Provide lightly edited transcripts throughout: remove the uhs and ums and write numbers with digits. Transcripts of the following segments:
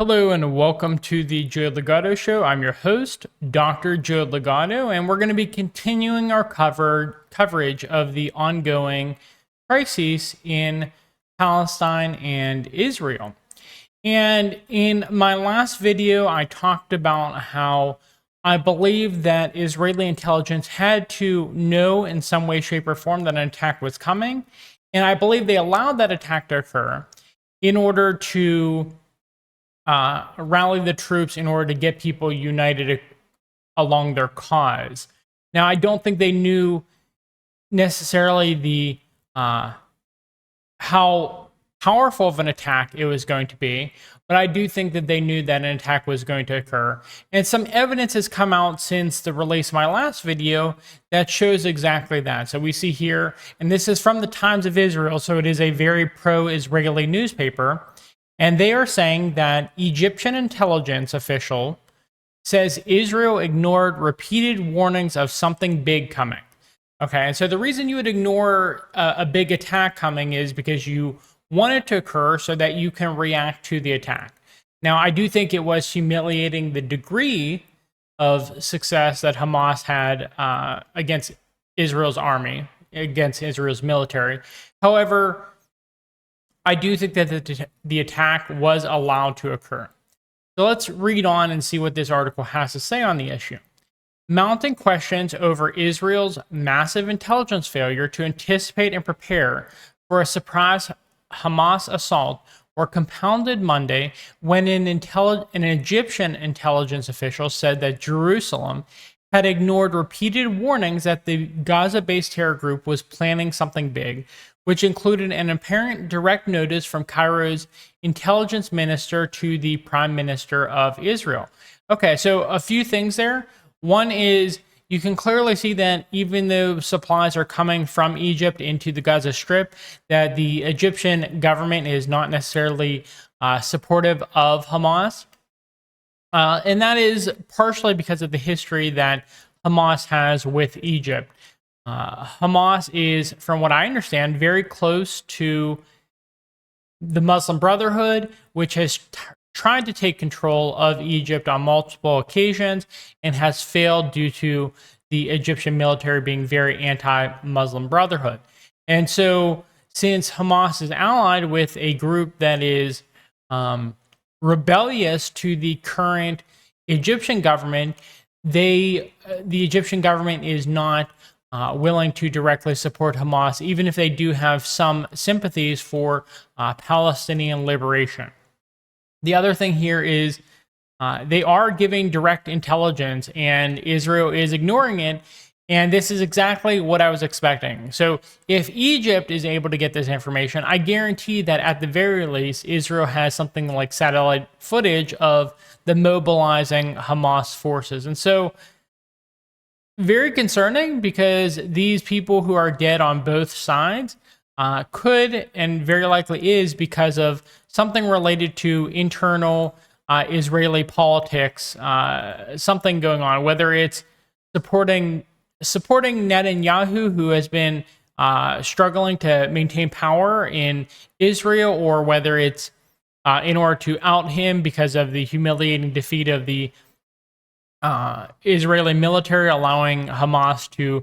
Hello and welcome to the Joe Ligato Show. I'm your host, Dr. Joe Ligato, and we're going to be continuing our coverage of the ongoing crises in Palestine and Israel. And in my last video, I talked about how I believe that Israeli intelligence had to know in some way, shape, or form that an attack was coming. And I believe they allowed that attack to occur in order to rally the troops in order to get people united along their cause. Now, I don't think they knew necessarily the how powerful of an attack it was going to be, but I do think that they knew that an attack was going to occur. And some evidence has come out since the release of my last video that shows exactly that. So we see here, and this is from the Times of Israel, so it is a very pro-Israeli newspaper. And they are saying that Egyptian intelligence official says Israel ignored repeated warnings of something big coming. Okay, and so the reason you would ignore a big attack coming is because you want it to occur so that you can react to the attack. Now, I do think it was humiliating the degree of success that Hamas had against Israel's army, against Israel's military. However, I do think that the attack was allowed to occur. So let's read on and see what this article has to say on the issue. Mounting questions over Israel's massive intelligence failure to anticipate and prepare for a surprise Hamas assault were compounded Monday when an Egyptian intelligence official said that Jerusalem had ignored repeated warnings that the Gaza-based terror group was planning something big, which included an apparent direct notice from Cairo's intelligence minister to the prime minister of Israel. Okay, so a few things there. One is you can clearly see that even though supplies are coming from Egypt into the Gaza Strip, that the Egyptian government is not necessarily supportive of Hamas. And that is partially because of the history that Hamas has with Egypt. Hamas is, from what I understand, very close to the Muslim Brotherhood, which has tried to take control of Egypt on multiple occasions and has failed due to the Egyptian military being very anti-Muslim Brotherhood. And so, since Hamas is allied with a group that is rebellious to the current Egyptian government, the Egyptian government is not willing to directly support Hamas, even if they do have some sympathies for Palestinian liberation. The other thing here is they are giving direct intelligence, and Israel is ignoring it. And this is exactly what I was expecting. So if Egypt is able to get this information, I guarantee that at the very least, Israel has something like satellite footage of the mobilizing Hamas forces. And so very concerning, because these people who are dead on both sides could, and very likely is, because of something related to internal Israeli politics, something going on, whether it's supporting Netanyahu, who has been struggling to maintain power in Israel, or whether it's in order to out him because of the humiliating defeat of the Israeli military, allowing Hamas to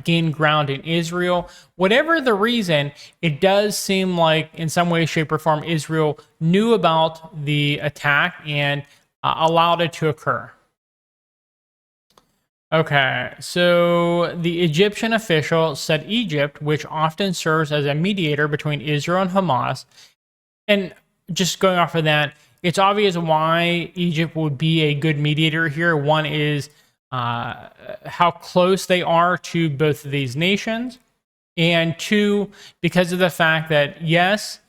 gain ground in Israel. Whatever the reason, it does seem like in some way, shape, or form, Israel knew about the attack and allowed it to occur. Okay, so the Egyptian official said Egypt, which often serves as a mediator between Israel and Hamas, and just going off of that, it's obvious why Egypt would be a good mediator here. One is how close they are to both of these nations. And two, because of the fact that, yes,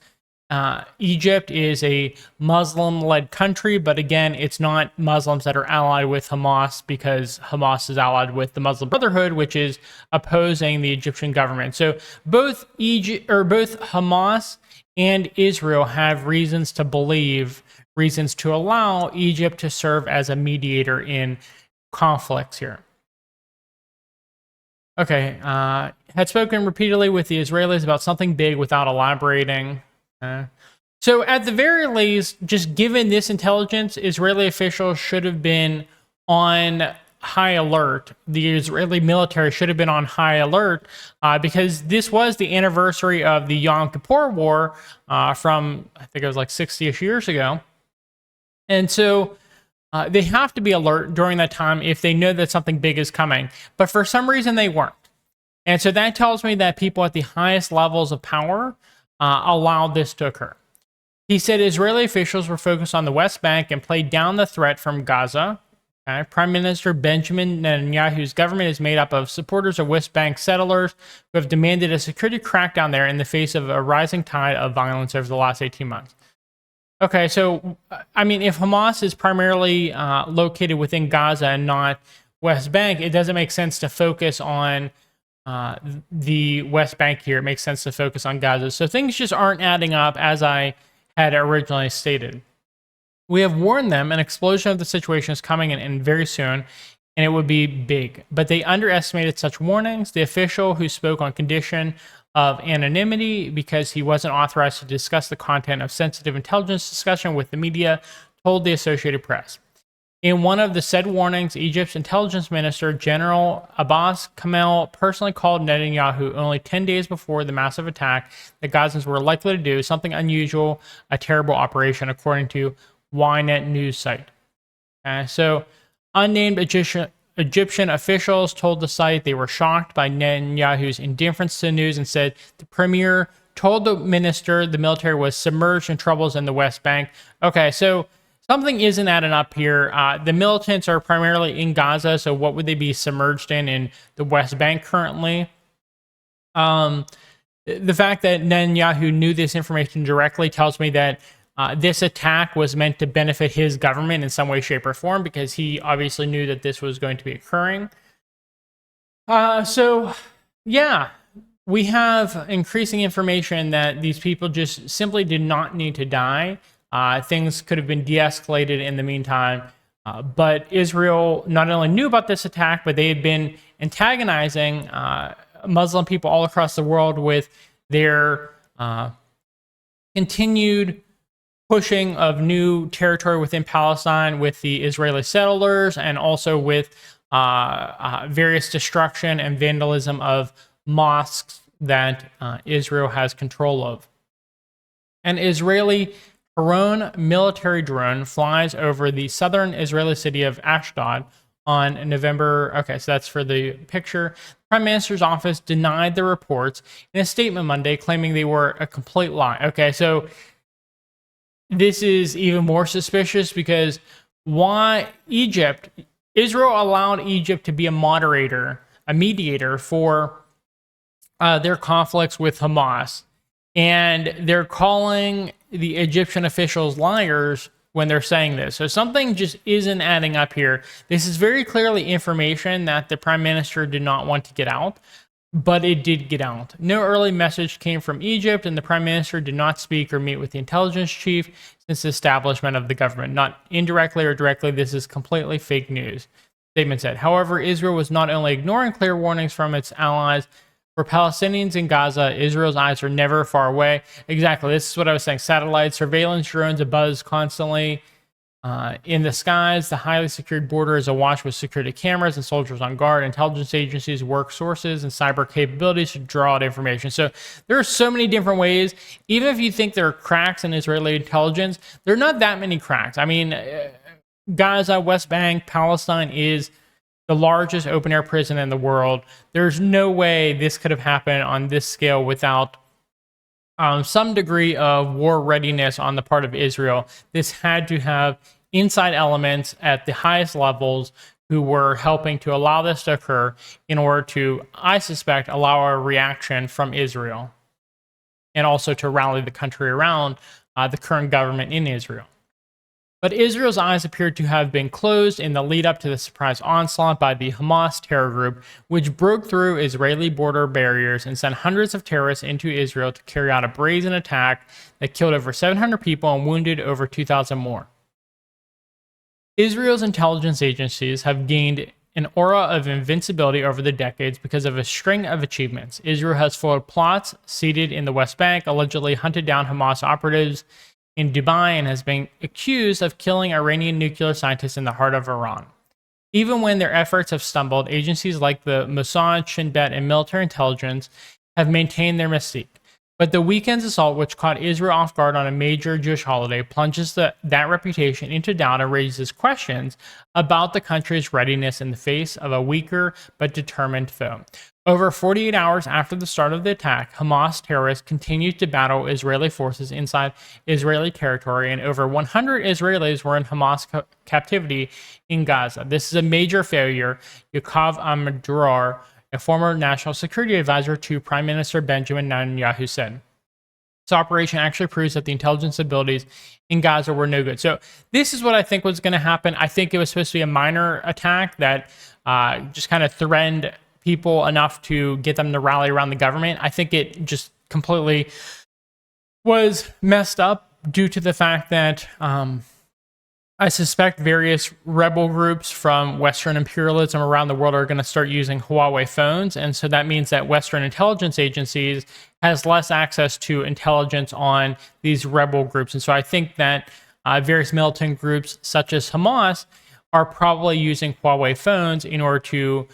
Egypt is a Muslim-led country, but again, it's not Muslims that are allied with Hamas, because Hamas is allied with the Muslim Brotherhood, which is opposing the Egyptian government. So both Hamas and Israel have reasons to allow Egypt to serve as a mediator in conflicts here. Okay, had spoken repeatedly with the Israelis about something big without elaborating. So at the very least, just given this intelligence, Israeli officials should have been on high alert. The Israeli military should have been on high alert because this was the anniversary of the Yom Kippur War from, I think it was like 60-ish years ago. And so they have to be alert during that time if they know that something big is coming. But for some reason, they weren't. And so that tells me that people at the highest levels of power allowed this to occur. He said Israeli officials were focused on the West Bank and played down the threat from Gaza. Okay. Prime Minister Benjamin Netanyahu's government is made up of supporters of West Bank settlers who have demanded a security crackdown there in the face of a rising tide of violence over the last 18 months. Okay, so, I mean, if Hamas is primarily located within Gaza and not West Bank, it doesn't make sense to focus on the West Bank here. It makes sense to focus on Gaza. So things just aren't adding up as I had originally stated. We have warned them an explosion of the situation is coming in very soon, and it would be big. But they underestimated such warnings. The official who spoke on condition of anonymity because he wasn't authorized to discuss the content of sensitive intelligence discussion with the media told the Associated Press. In one of the said warnings, Egypt's intelligence minister, General Abbas Kamel, personally called Netanyahu only 10 days before the massive attack the Gazans were likely to do something unusual, a terrible operation, according to Ynet news site. So unnamed Egyptian officials told the site they were shocked by Netanyahu's indifference to the news and said the premier told the minister the military was submerged in troubles in the West Bank. Okay, so something isn't adding up here. The militants are primarily in Gaza, so what would they be submerged in the West Bank currently? The fact that Netanyahu knew this information directly tells me that this attack was meant to benefit his government in some way, shape, or form because he obviously knew that this was going to be occurring. So, yeah, we have increasing information that these people just simply did not need to die. Things could have been de-escalated in the meantime. But Israel not only knew about this attack, but they had been antagonizing Muslim people all across the world with their continued pushing of new territory within Palestine with the Israeli settlers and also with various destruction and vandalism of mosques that Israel has control of. An Israeli Haron military drone flies over the southern Israeli city of Ashdod on November. Okay, so that's for the picture. The Prime Minister's office denied the reports in a statement Monday, claiming they were a complete lie. Okay, so this is even more suspicious because why Israel allowed Egypt to be a moderator, a mediator for their conflicts with Hamas. And they're calling the Egyptian officials liars when they're saying this. So something just isn't adding up here. This is very clearly information that the Prime Minister did not want to get out, but it did get out. No early message came from Egypt, and the Prime Minister did not speak or meet with the intelligence chief since the establishment of the government. Not indirectly or directly, this is completely fake news, the statement said. However, Israel was not only ignoring clear warnings from its allies. For Palestinians in Gaza, Israel's eyes are never far away. Exactly, this is what I was saying. Satellites, surveillance drones abuzz constantly in the skies. The highly secured border is awash with security cameras and soldiers on guard. Intelligence agencies work sources and cyber capabilities to draw out information. So there are so many different ways. Even if you think there are cracks in Israeli intelligence, there are not that many cracks. I mean, Gaza, West Bank, Palestine is the largest open-air prison in the world. There's no way this could have happened on this scale without some degree of war readiness on the part of Israel. This had to have inside elements at the highest levels who were helping to allow this to occur in order to, I suspect, allow a reaction from Israel and also to rally the country around the current government in Israel. But Israel's eyes appeared to have been closed in the lead up to the surprise onslaught by the Hamas terror group, which broke through Israeli border barriers and sent hundreds of terrorists into Israel to carry out a brazen attack that killed over 700 people and wounded over 2,000 more. Israel's intelligence agencies have gained an aura of invincibility over the decades because of a string of achievements. Israel has foiled plots seated in the West Bank, allegedly hunted down Hamas operatives in Dubai and has been accused of killing Iranian nuclear scientists in the heart of Iran. Even when their efforts have stumbled, agencies like the Mossad, Shin Bet, and military intelligence have maintained their mystique. But the weekend's assault, which caught Israel off guard on a major Jewish holiday, plunges that reputation into doubt and raises questions about the country's readiness in the face of a weaker but determined foe. Over 48 hours after the start of the attack, Hamas terrorists continued to battle Israeli forces inside Israeli territory, and over 100 Israelis were in Hamas captivity in Gaza. This is a major failure. Yaakov Amidror, a former national security advisor to Prime Minister Benjamin Netanyahu, said. This operation actually proves that the intelligence abilities in Gaza were no good. So this is what I think was going to happen. I think it was supposed to be a minor attack that just kind of threatened people enough to get them to rally around the government. I think it just completely was messed up due to the fact that I suspect various rebel groups from Western imperialism around the world are going to start using Huawei phones. And so that means that Western intelligence agencies has less access to intelligence on these rebel groups. And so I think that various militant groups such as Hamas are probably using Huawei phones in order to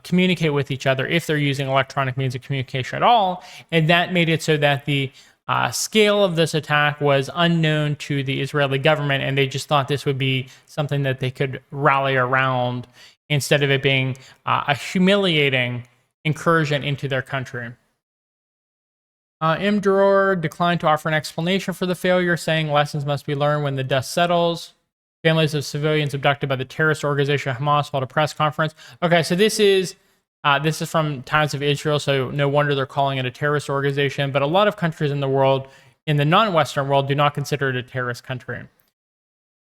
communicate with each other if they're using electronic means of communication at all. And that made it so that the scale of this attack was unknown to the Israeli government, and they just thought this would be something that they could rally around instead of it being a humiliating incursion into their country. Imduror declined to offer an explanation for the failure, saying lessons must be learned when the dust settles. Families of civilians abducted by the terrorist organization Hamas held a press conference. Okay, so this is from Times of Israel, so no wonder they're calling it a terrorist organization. But a lot of countries in the world, in the non-Western world, do not consider it a terrorist country.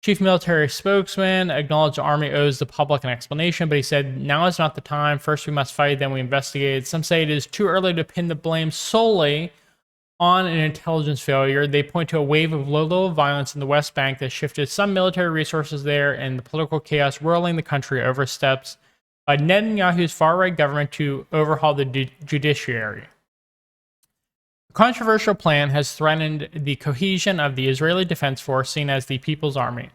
Chief military spokesman acknowledged the army owes the public an explanation, but he said, now is not the time. First we must fight, then we investigate. Some say it is too early to pin the blame solely on an intelligence failure. They point to a wave of low-level violence in the West Bank that shifted some military resources there and the political chaos whirling the country over steps by Netanyahu's far-right government to overhaul the judiciary. The controversial plan has threatened the cohesion of the Israeli Defense Force, seen as the People's Army.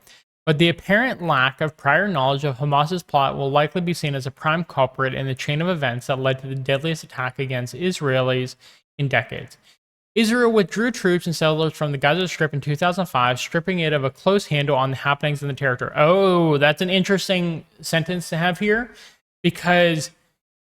But the apparent lack of prior knowledge of Hamas's plot will likely be seen as a prime culprit in the chain of events that led to the deadliest attack against Israelis in decades. Israel withdrew troops and settlers from the Gaza Strip in 2005, stripping it of a close handle on the happenings in the territory. Oh, that's an interesting sentence to have here, because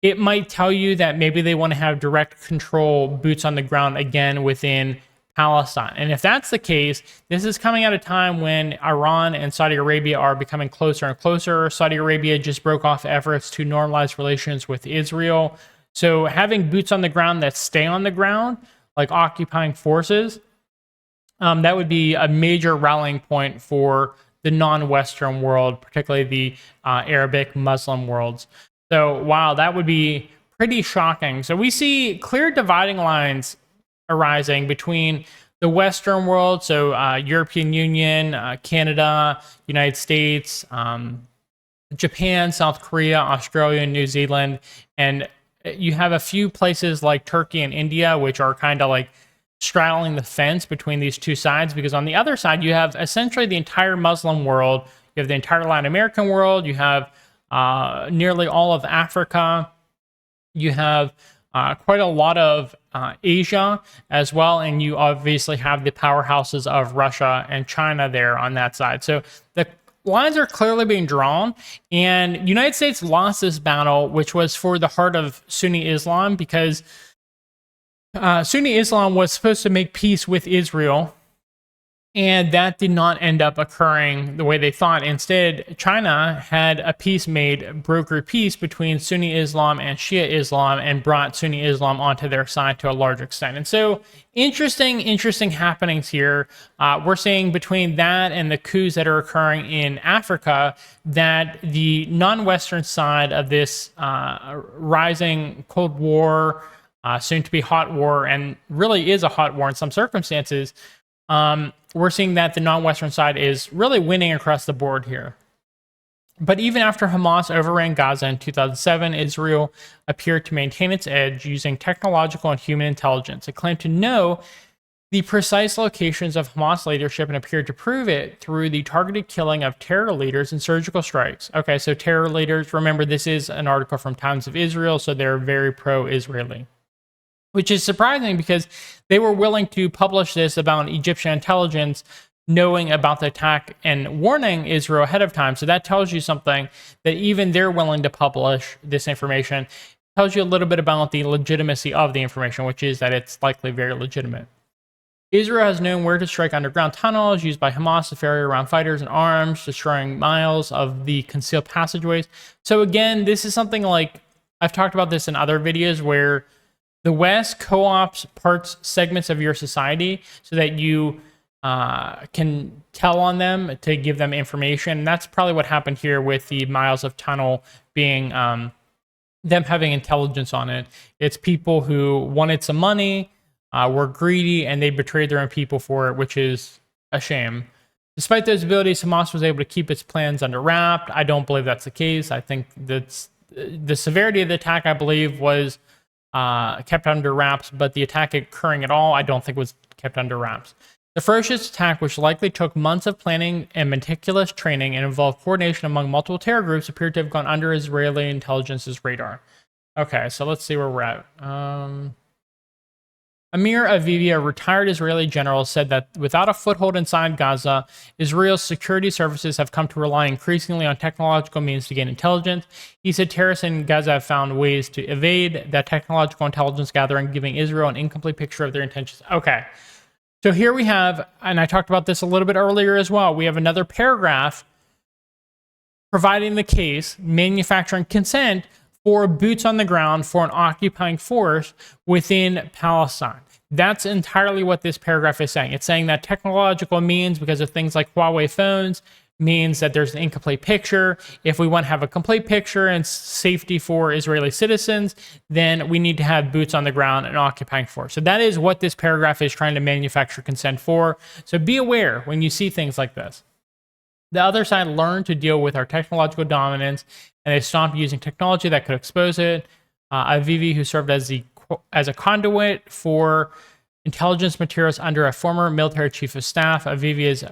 it might tell you that maybe they want to have direct control, boots on the ground again within Palestine. And if that's the case, this is coming at a time when Iran and Saudi Arabia are becoming closer and closer. Saudi Arabia just broke off efforts to normalize relations with Israel. So having boots on the ground that stay on the ground, like occupying forces, that would be a major rallying point for the non-Western world, particularly the Arabic Muslim worlds. So, wow, that would be pretty shocking. So we see clear dividing lines arising between the Western world, so European Union, Canada, United States, Japan, South Korea, Australia, and New Zealand, and you have a few places like Turkey and India, which are kind of like straddling the fence between these two sides, because on the other side, you have essentially the entire Muslim world, you have the entire Latin American world, you have nearly all of Africa, you have quite a lot of Asia as well, and you obviously have the powerhouses of Russia and China there on that side. So the lines are clearly being drawn, and United States lost this battle, which was for the heart of Sunni Islam, because Sunni Islam was supposed to make peace with Israel, and that did not end up occurring the way they thought. Instead, China had a peace made, brokered peace between Sunni Islam and Shia Islam, and brought Sunni Islam onto their side to a large extent. And so interesting happenings here. We're seeing between that and the coups that are occurring in Africa, that the non-Western side of this rising Cold War, soon to be hot war, and really is a hot war in some circumstances, we're seeing that the non-Western side is really winning across the board here. But even after Hamas overran Gaza in 2007, Israel appeared to maintain its edge using technological and human intelligence. It claimed to know the precise locations of Hamas leadership and appeared to prove it through the targeted killing of terror leaders and surgical strikes. Okay, so terror leaders, remember this is an article from Times of Israel, so they're very pro-Israeli. Which is surprising because they were willing to publish this about Egyptian intelligence knowing about the attack and warning Israel ahead of time. So that tells you something, that even they're willing to publish this information. It tells you a little bit about the legitimacy of the information, which is that it's likely very legitimate. Israel has known where to strike underground tunnels used by Hamas to ferry around fighters and arms, destroying miles of the concealed passageways. So again, this is something like, I've talked about this in other videos, where the West co-ops segments of your society so that you can tell on them to give them information. And that's probably what happened here with the miles of tunnel being them having intelligence on it. It's people who wanted some money, were greedy, and they betrayed their own people for it, which is a shame. Despite those abilities, Hamas was able to keep its plans under wrap. I don't believe that's the case. I think that's the severity of the attack, I believe, was kept under wraps, but the attack occurring at all, I don't think was kept under wraps. The ferocious attack, which likely took months of planning and meticulous training and involved coordination among multiple terror groups, appeared to have gone under Israeli intelligence's radar. Okay, so let's see where we're at. Amir Avivi, a retired Israeli general, said that without a foothold inside Gaza, Israel's security services have come to rely increasingly on technological means to gain intelligence. He said terrorists in Gaza have found ways to evade that technological intelligence gathering, giving Israel an incomplete picture of their intentions. Okay, so here we have, and I talked about this a little bit earlier as well, we have another paragraph providing the case, manufacturing consent for boots on the ground for an occupying force within Palestine. That's entirely what this paragraph is saying. It's saying that technological means, because of things like Huawei phones, means that there's an incomplete picture. If we want to have a complete picture and safety for Israeli citizens, then we need to have boots on the ground and occupying force. So that is what this paragraph is trying to manufacture consent for. So be aware when you see things like this. The other side learned to deal with our technological dominance, and they stopped using technology that could expose it. Avivi, who served as a conduit for intelligence materials under a former military chief of staff. Avivi is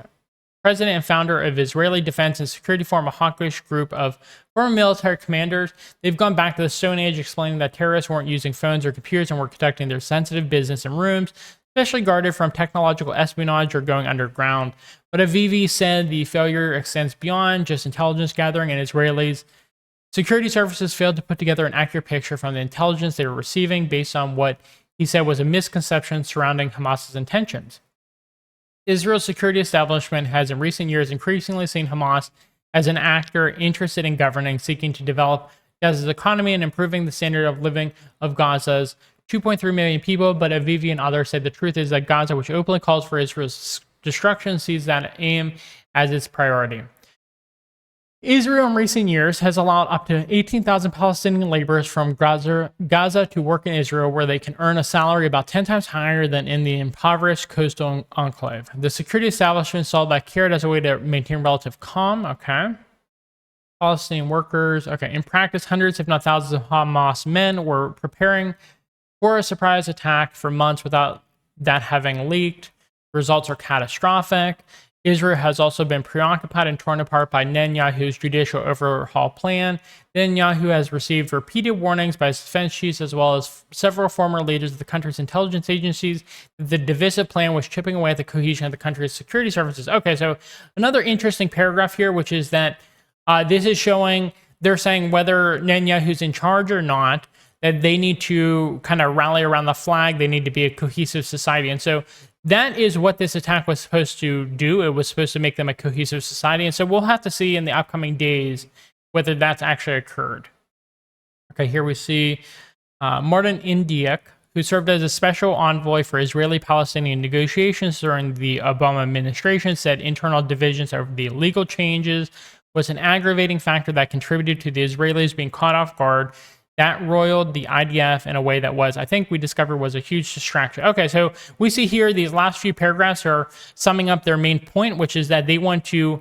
president and founder of Israeli Defense and Security Forum, a hawkish group of former military commanders. They've gone back to the Stone Age, explaining that terrorists weren't using phones or computers and were conducting their sensitive business in rooms, especially guarded from technological espionage or going underground. But Avivi said the failure extends beyond just intelligence gathering, and Israelis' security services failed to put together an accurate picture from the intelligence they were receiving based on what he said was a misconception surrounding Hamas's intentions. Israel's security establishment has in recent years increasingly seen Hamas as an actor interested in governing, seeking to develop Gaza's economy and improving the standard of living of Gaza's 2.3 million people. But Avivi and others said the truth is that Gaza, which openly calls for Israel's destruction, sees that aim as its priority. Israel in recent years has allowed up to 18,000 Palestinian laborers from Gaza to work in Israel, where they can earn a salary about 10 times higher than in the impoverished coastal enclave. The security establishment saw that carrot as a way to maintain relative calm. Okay. Palestinian workers. Okay. In practice, hundreds, if not thousands, of Hamas men were preparing for a surprise attack for months without that having leaked. Results are catastrophic. Israel has also been preoccupied and torn apart by Netanyahu's judicial overhaul plan. Netanyahu has received repeated warnings by his defense chiefs as well as several former leaders of the country's intelligence agencies that the divisive plan was chipping away at the cohesion of the country's security services. Okay, so another interesting paragraph here, which is that this is showing, they're saying whether Netanyahu's in charge or not, that they need to kind of rally around the flag. They need to be a cohesive society. And so that is what this attack was supposed to do. It was supposed to make them a cohesive society. And so we'll have to see in the upcoming days whether that's actually occurred. Okay, here we see Martin Indiak, who served as a special envoy for Israeli-Palestinian negotiations during the Obama administration, said internal divisions over the legal changes was an aggravating factor that contributed to the Israelis being caught off guard. That roiled the IDF in a way that was, I think we discovered, was a huge distraction. Okay, so we see here these last few paragraphs are summing up their main point, which is that they want to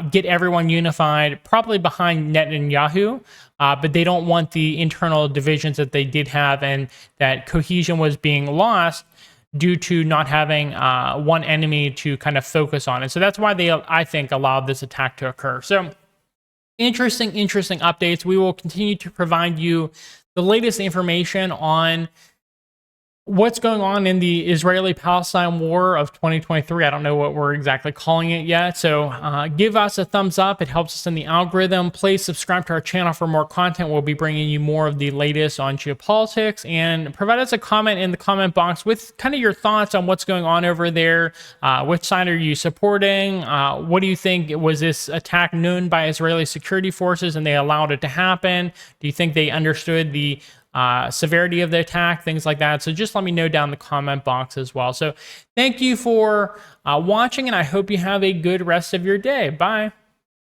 get everyone unified, probably behind Netanyahu, but they don't want the internal divisions that they did have and that cohesion was being lost due to not having one enemy to kind of focus on. And so that's why they, I think, allowed this attack to occur. So interesting updates. We will continue to provide you the latest information on what's going on in the Israeli-Palestine war of 2023. I don't know what we're exactly calling it yet. So give us a thumbs up. It helps us in the algorithm. Please subscribe to our channel for more content. We'll be bringing you more of the latest on geopolitics, and provide us a comment in the comment box with kind of your thoughts on what's going on over there. Which side are you supporting? What do you think? Was this attack known by Israeli security forces and they allowed it to happen? Do you think they understood the severity of the attack, things like that? So just let me know down in the comment box as well. So thank you for watching, and I hope you have a good rest of your day. Bye.